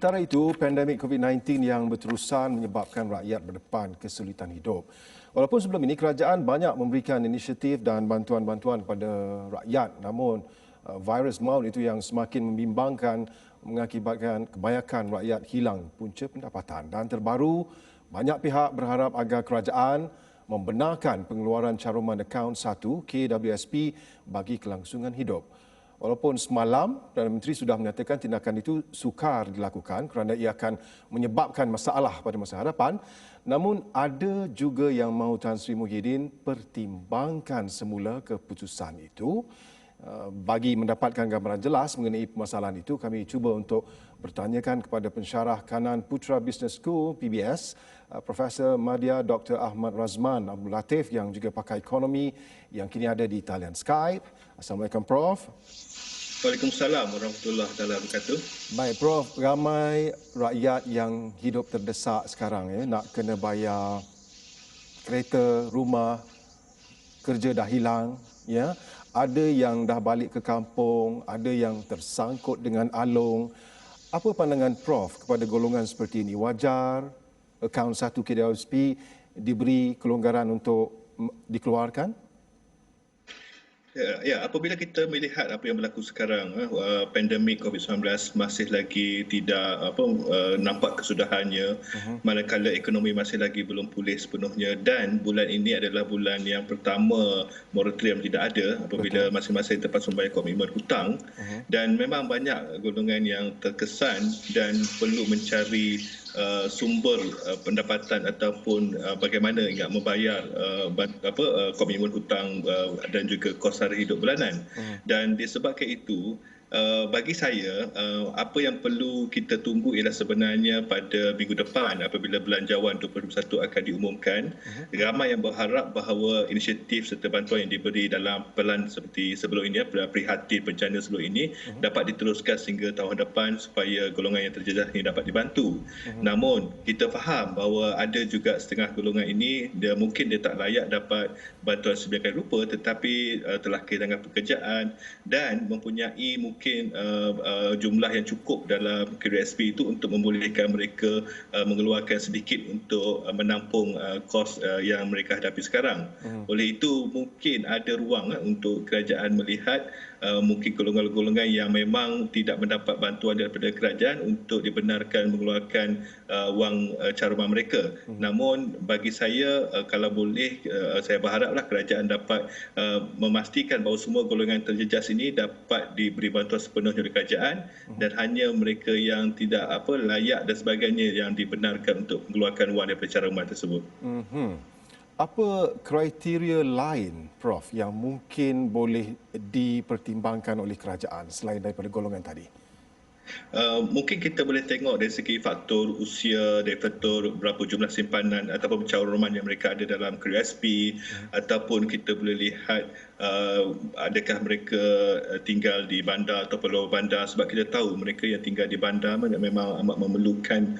Sementara itu, pandemik COVID-19 yang berterusan menyebabkan rakyat berdepan kesulitan hidup. Walaupun sebelum ini kerajaan banyak memberikan inisiatif dan bantuan-bantuan kepada rakyat, namun virus maut itu yang semakin membimbangkan mengakibatkan kebanyakan rakyat hilang punca pendapatan. Dan terbaru, banyak pihak berharap agar kerajaan membenarkan pengeluaran caruman akaun 1 KWSP bagi kelangsungan hidup. Walaupun semalam Perdana Menteri sudah menyatakan tindakan itu sukar dilakukan kerana ia akan menyebabkan masalah pada masa hadapan, namun ada juga yang mahu Tan Sri Muhyiddin pertimbangkan semula keputusan itu. Bagi mendapatkan gambaran jelas mengenai permasalahan itu, kami cuba untuk bertanyakan kepada pensyarah kanan Putra Business School PBS, Profesor Madya Dr. Ahmad Razman Abdul Latif yang juga pakar ekonomi yang kini ada di talian Skype. Assalamualaikum Prof. Waalaikumsalam warahmatullahi wabarakatuh. Baik Prof, ramai rakyat yang hidup terdesak sekarang nak kena bayar kereta, rumah, kerja dah hilang ya. Ada yang dah balik ke kampung, ada yang tersangkut dengan alung. Apa pandangan Prof kepada golongan seperti ini? Wajar akaun 1 KWSP diberi kelonggaran untuk dikeluarkan? Ya, apabila kita melihat apa yang berlaku sekarang, pandemik COVID-19 masih lagi tidak nampak kesudahannya, manakala ekonomi masih lagi belum pulih sepenuhnya, dan bulan ini adalah bulan yang pertama moratorium tidak ada apabila masing-masing tempat sembahyang komitmen hutang, dan memang banyak golongan yang terkesan dan perlu mencari sumber pendapatan ataupun bagaimana ingat membayar komitmen hutang dan juga kos sara hidup bulanan. Dan disebabkan itu, bagi saya, apa yang perlu kita tunggu ialah sebenarnya pada minggu depan apabila Belanjawan 2021 akan diumumkan. Ramai yang berharap bahawa inisiatif serta bantuan yang diberi dalam pelan seperti sebelum ini, prihatin bencana sebelum ini, dapat diteruskan sehingga tahun depan supaya golongan yang terjejas ini dapat dibantu. Namun, kita faham bahawa ada juga setengah golongan ini, mungkin dia tak layak dapat bantuan sedemikian rupa, tetapi telah kehilangan pekerjaan dan mempunyai mungkin jumlah yang cukup dalam KWSP itu untuk membolehkan mereka mengeluarkan sedikit untuk menampung kos yang mereka hadapi sekarang. Oleh itu, mungkin ada ruang untuk kerajaan melihat mungkin golongan-golongan yang memang tidak mendapat bantuan daripada kerajaan untuk dibenarkan mengeluarkan wang caruman mereka. Namun bagi saya, kalau boleh, saya berharaplah kerajaan dapat memastikan bahawa semua golongan terjejas ini dapat diberi bantuan sepenuhnya oleh kerajaan dan hanya mereka yang tidak layak dan sebagainya yang dibenarkan untuk mengeluarkan wang daripada caruman tersebut. Apa kriteria lain, Prof, yang mungkin boleh dipertimbangkan oleh kerajaan selain daripada golongan tadi? Mungkin kita boleh tengok dari segi faktor usia, dari faktor berapa jumlah simpanan ataupun caruman yang mereka ada dalam KWSP, ataupun kita boleh lihat adakah mereka tinggal di bandar atau luar bandar, sebab kita tahu mereka yang tinggal di bandar memang amat memerlukan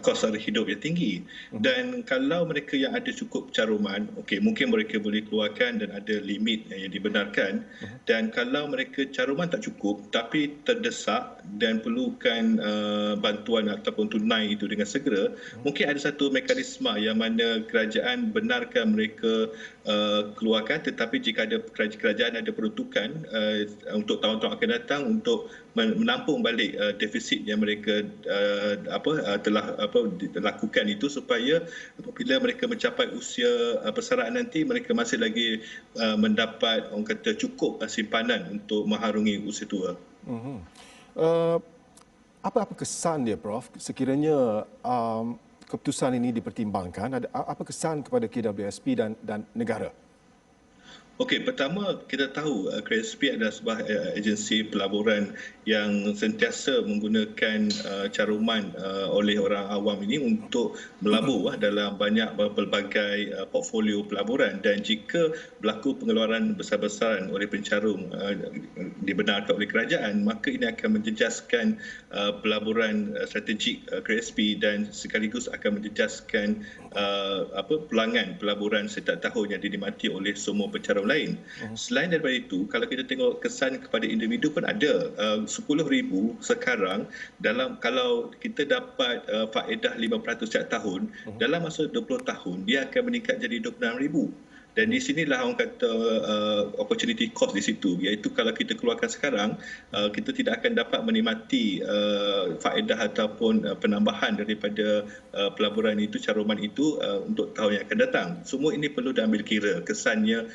kos sara hidup yang tinggi. Dan kalau mereka yang ada cukup caruman, mungkin mereka boleh keluarkan dan ada limit yang dibenarkan. Dan kalau mereka caruman tak cukup tapi terdesak dan perlukan bantuan ataupun tunai itu dengan segera, mungkin ada satu mekanisme yang mana kerajaan benarkan mereka keluarkan, tetapi jika ada kerajaan ada peruntukan untuk tahun-tahun akan datang untuk menampung balik defisit yang mereka telah lakukan itu, supaya apabila mereka mencapai usia persaraan nanti, mereka masih lagi mendapat orang kata cukup simpanan untuk mengharungi usia tua. Apa kesan dia, Prof, sekiranya keputusan ini dipertimbangkan? Apa kesan kepada KWSP dan negara? Pertama, kita tahu KWSP adalah sebuah agensi pelaburan yang sentiasa menggunakan caruman oleh orang awam ini untuk melabur dalam banyak pelbagai portfolio pelaburan, dan jika berlaku pengeluaran besar-besaran oleh pencarum dibenarkan oleh kerajaan, maka ini akan menjejaskan pelaburan strategik KWSP dan sekaligus akan menjejaskan pulangan pelaburan setiap tahun yang dinikmati oleh semua pencarum lain. Selain daripada itu, kalau kita tengok kesan kepada individu pun ada. 10,000 sekarang, kalau kita dapat faedah 5% setiap tahun, dalam masa 20 tahun dia akan meningkat jadi 26,000. Dan di sinilah orang kata opportunity cost di situ, iaitu kalau kita keluarkan sekarang, kita tidak akan dapat menikmati faedah ataupun penambahan daripada pelaburan itu, caruman itu untuk tahun yang akan datang. Semua ini perlu diambil kira kesannya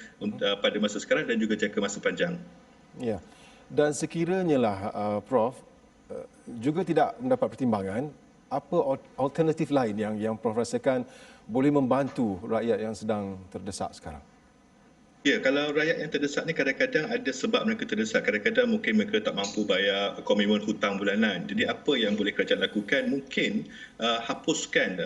pada masa sekarang dan juga jangka masa panjang. Ya. Dan sekiranya lah Prof juga tidak mendapat pertimbangan, apa alternatif lain yang Prof rasakan boleh membantu rakyat yang sedang terdesak sekarang? Ya, kalau rakyat yang terdesak ni kadang-kadang ada sebab mereka terdesak. Kadang-kadang mungkin mereka tak mampu bayar komitmen hutang bulanan. Jadi apa yang boleh kerajaan lakukan? Mungkin hapuskan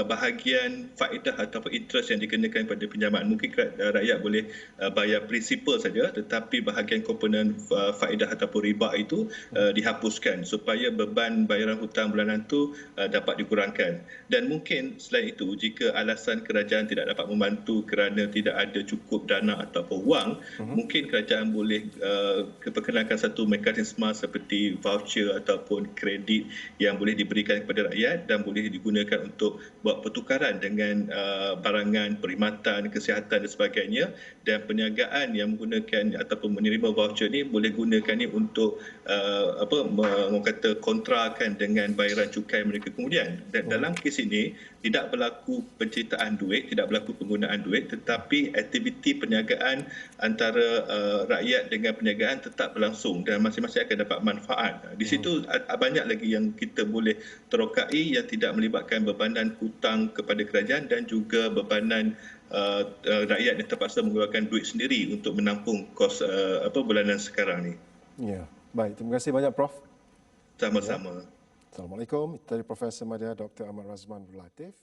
bahagian faedah ataupun interest yang dikenakan pada pinjaman. Mungkin rakyat boleh bayar prinsipal saja, tetapi bahagian komponen faedah ataupun riba itu dihapuskan supaya beban bayaran hutang bulanan itu dapat dikurangkan. Dan mungkin selain itu, jika alasan kerajaan tidak dapat membantu kerana tidak ada cukup dana ataupun wang, mungkin kerajaan boleh perkenalkan satu mekanisme seperti voucher ataupun kredit yang boleh diberikan kepada rakyat dan boleh digunakan untuk buat pertukaran dengan barangan, perkhidmatan, kesihatan dan sebagainya, dan perniagaan yang menggunakan ataupun menerima voucher ni boleh gunakan ni untuk orang kata kontrakan dengan bayaran cukai mereka kemudian. Dan dalam kes ini tidak berlaku penciptaan duit, tidak berlaku penggunaan duit, tetapi aktiviti perniagaan antara rakyat dengan perniagaan tetap berlangsung dan masing-masing akan dapat manfaat. Di situ banyak lagi yang kita boleh terokai yang tidak melibatkan bebanan hutang kepada kerajaan dan juga bebanan rakyat yang terpaksa mengeluarkan duit sendiri untuk menampung kos bulanan sekarang ni. Ya, baik. Terima kasih banyak Prof. Sama-sama. Assalamualaikum. Itu tadi Profesor Madya Dr. Ahmad Razman Abdul Latif.